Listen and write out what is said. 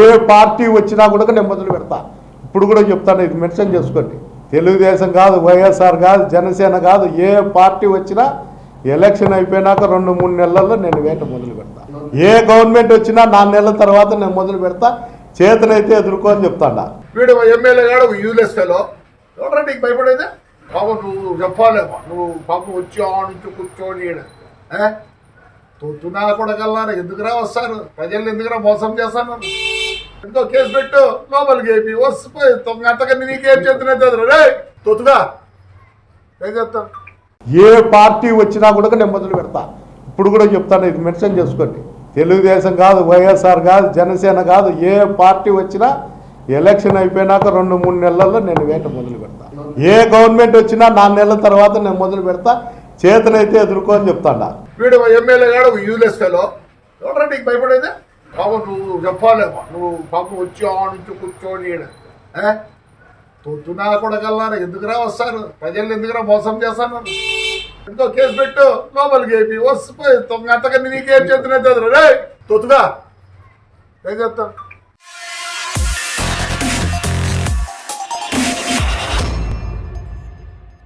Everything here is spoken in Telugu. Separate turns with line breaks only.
ఏ పార్టీ వచ్చినా కూడా నేను మొదలు పెడతా. ఇప్పుడు కూడా చెప్తాను, ఇది మెన్షన్ చేసుకోండి. తెలుగుదేశం కాదు, వైఎస్ఆర్ కాదు, జనసేన కాదు, ఏ పార్టీ వచ్చినా ఎలక్షన్ అయిపోయినాక 2-3 నెలల్లో నేను వేట మొదలు పెడతా. ఏ గవర్నమెంట్ వచ్చినా 4 నెలల తర్వాత నేను మొదలు పెడతా. చేతనైతే ఎదుర్కోని చెప్తాడా.
వీడు ఎమ్మెల్యే గాడు యూజ్లెస్ ఫెలో. ఎవరా నీకు భయపడేదా? బాబు నువ్వు చెప్పాలేమో, నువ్వు పాపం వచ్చి నుంచి కూర్చొని తొత్తునా కూడా కల్లారా ఎందుకురా వస్తారు, ప్రజలు ఎందుకురా మోసం చేస్తాను. ఎంతో కేసు పెట్టు, లోపలికి అయిపోయి వస్తుపోయి అంతకన్నా నీకేం చేతున్నది రే తొత్తుగా ఏం చెప్తాను.
ఏ పార్టీ వచ్చినా కూడా నేను మొదలు పెడతా. ఇప్పుడు కూడా చెప్తాను, ఇది మెన్షన్ చేసుకోండి. తెలుగుదేశం కాదు, వైఎస్ఆర్ కాదు, జనసేన కాదు, ఏ పార్టీ వచ్చినా ఎలక్షన్ అయిపోయినాక 2-3 నెలల్లో నేను వేట మొదలు పెడతా. ఏ గవర్నమెంట్ వచ్చినా 4 నెలల తర్వాత నేను మొదలు పెడతా. చేతనైతే ఎదుర్కోని చెప్తాడా.
వీడు ఎమ్మెల్యే గాడు యూజ్లెస్ ఫెలో. ఎవరా నీకు భయపడేదా? బాబు నువ్వు చెప్పాలేమో, నువ్వు పాపం వచ్చి నుంచి కూర్చొని తొత్తునా కూడా కల్లారా ఎందుకురా వస్తారు, ప్రజలు ఎందుకురా మోసం చేస్తాను. ఎంతో కేసు పెట్టు, లోపలికి అయిపోయి వస్తుపోయి అంతకన్నా నీకేం చేతున్నది రే తొత్తుగా ఏం చెప్తాను.